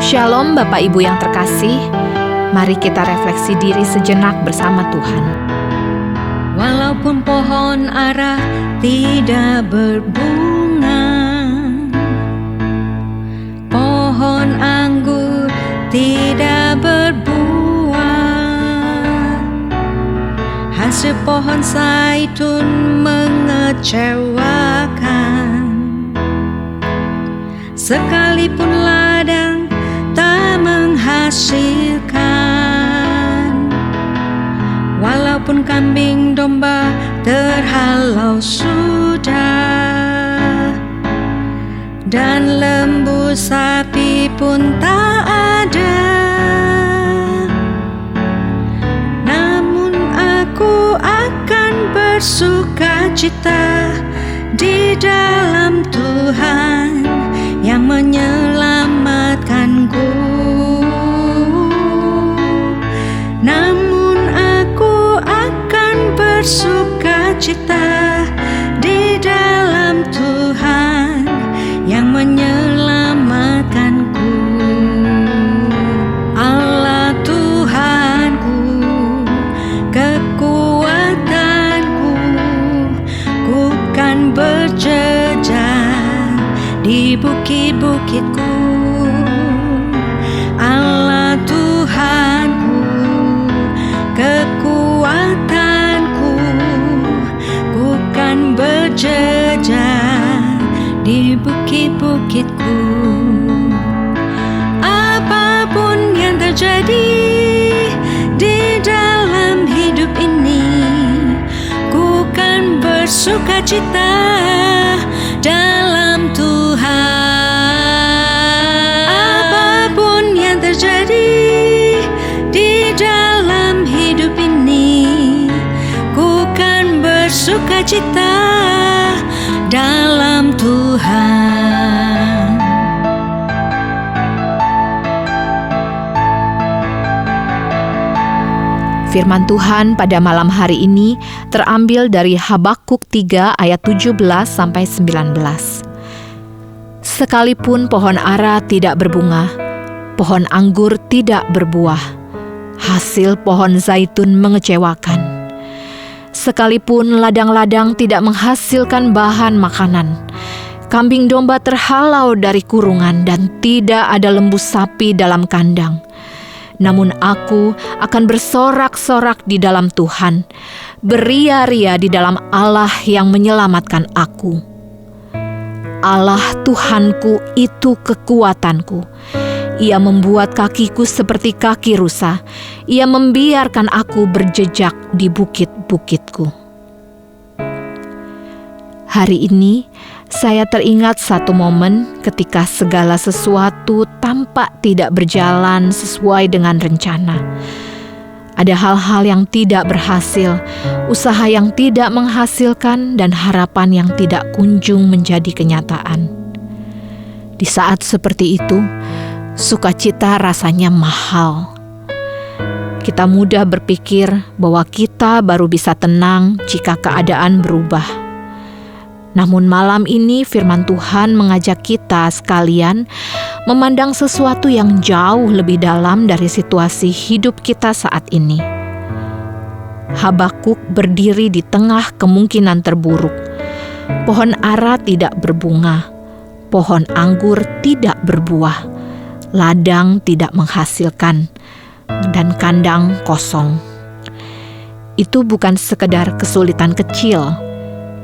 Shalom Bapak Ibu yang terkasih, mari kita refleksi diri sejenak bersama Tuhan. Walaupun pohon ara tidak berbunga, pohon anggur tidak berbuah, hasil pohon zaitun mengecewakan, sekalipun ladang tak menghasilkan, walaupun kambing domba terhalau sudah, dan lembu sapi pun tak ada, namun aku akan bersukacita di dalam Tuhan yang menyelamatkanku. Namun aku akan bersukacita di dalam Tuhan yang menyelamatkanku. Allah Tuhanku, kekuatanku, ku kan berjejak di bukit-bukitku. Allah Tuhanku, kekuatanku, ku kan berjejak di bukit-bukitku. Apapun yang terjadi di dalam hidup ini, ku kan bersukacita dalam Tuhan. Apapun yang terjadi di dalam hidup ini, ku kan bersukacita dalam Tuhan. Firman Tuhan pada malam hari ini terambil dari Habakuk 3 ayat 17-19. Sekalipun pohon ara tidak berbunga, pohon anggur tidak berbuah, hasil pohon zaitun mengecewakan. Sekalipun ladang-ladang tidak menghasilkan bahan makanan, kambing domba terhalau dari kurungan dan tidak ada lembu sapi dalam kandang, namun aku akan bersorak-sorak di dalam Tuhan, beria-ria di dalam Allah yang menyelamatkan aku. Allah Tuhanku itu kekuatanku. Ia membuat kakiku seperti kaki rusa. Ia membiarkan aku berjejak di bukit-bukitku. Hari ini saya teringat satu momen ketika segala sesuatu tampak tidak berjalan sesuai dengan rencana. Ada hal-hal yang tidak berhasil, usaha yang tidak menghasilkan, dan harapan yang tidak kunjung menjadi kenyataan. Di saat seperti itu, sukacita rasanya mahal. Kita mudah berpikir bahwa kita baru bisa tenang jika keadaan berubah. Namun malam ini firman Tuhan mengajak kita sekalian memandang sesuatu yang jauh lebih dalam dari situasi hidup kita saat ini. Habakuk berdiri di tengah kemungkinan terburuk. Pohon ara tidak berbunga, pohon anggur tidak berbuah, ladang tidak menghasilkan, dan kandang kosong. Itu bukan sekedar kesulitan kecil,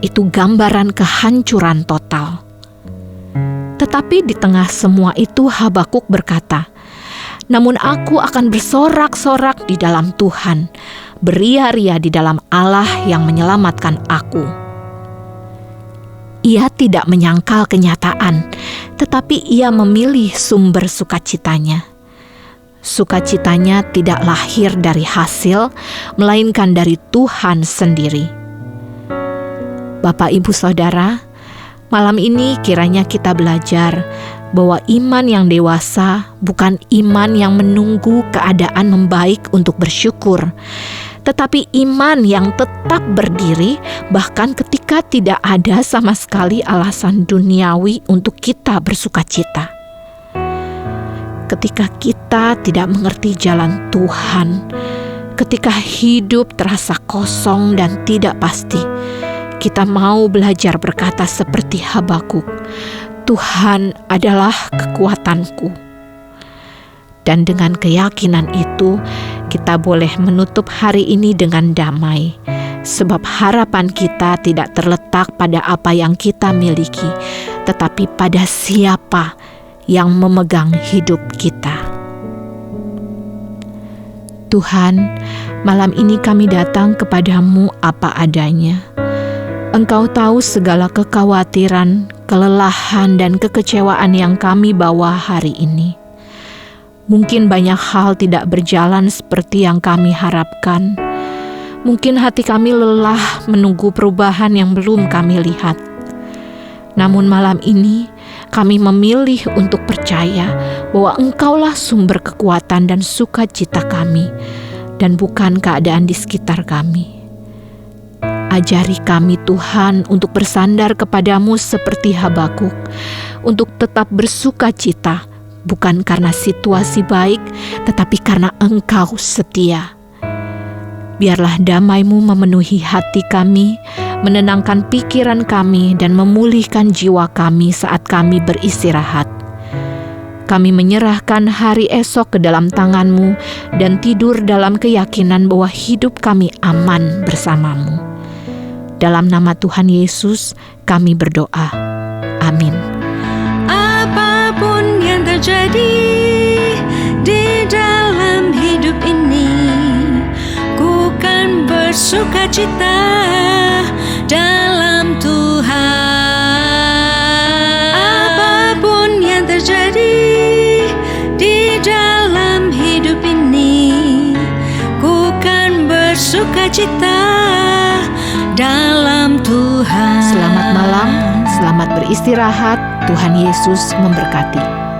itu gambaran kehancuran total. Tetapi di tengah semua itu Habakuk berkata, "Namun aku akan bersorak-sorak di dalam Tuhan, beria-ria di dalam Allah yang menyelamatkan aku." Ia tidak menyangkal kenyataan, tetapi ia memilih sumber sukacitanya. Sukacitanya tidak lahir dari hasil, melainkan dari Tuhan sendiri. Bapak, Ibu, Saudara, malam ini kiranya kita belajar bahwa iman yang dewasa bukan iman yang menunggu keadaan membaik untuk bersyukur, tetapi iman yang tetap berdiri bahkan ketika tidak ada sama sekali alasan duniawi untuk kita bersukacita. ketika kita tidak mengerti jalan Tuhan, ketika hidup terasa kosong dan tidak pasti, kita mau belajar berkata seperti Habakuk, Tuhan adalah kekuatanku. Dan dengan keyakinan itu, kita boleh menutup hari ini dengan damai, sebab harapan kita tidak terletak pada apa yang kita miliki, tetapi pada Siapa yang memegang hidup kita. Tuhan, malam ini kami datang kepadamu apa adanya. Engkau tahu segala kekhawatiran, kelelahan, dan kekecewaan yang kami bawa hari ini. Mungkin banyak hal tidak berjalan seperti yang kami harapkan. Mungkin hati kami lelah menunggu perubahan yang belum kami lihat. Namun malam ini, kami memilih untuk percaya bahwa Engkaulah sumber kekuatan dan sukacita kami, dan bukan keadaan di sekitar kami. Ajari kami Tuhan untuk bersandar kepadamu seperti Habakuk, untuk tetap bersukacita, bukan karena situasi baik, tetapi karena Engkau setia. Biarlah damai-Mu memenuhi hati kami, menenangkan pikiran kami, dan memulihkan jiwa kami saat kami beristirahat. Kami menyerahkan hari esok ke dalam tangan-Mu dan tidur dalam keyakinan bahwa hidup kami aman bersama-Mu. Dalam nama Tuhan Yesus, kami berdoa. Amin. Apapun yang terjadi di dalam hidup ini, ku kan bersukacita dalam Tuhan. Apapun yang terjadi di dalam hidup ini, ku kan bersukacita dalam Tuhan. Selamat malam, selamat beristirahat. Tuhan Yesus memberkati.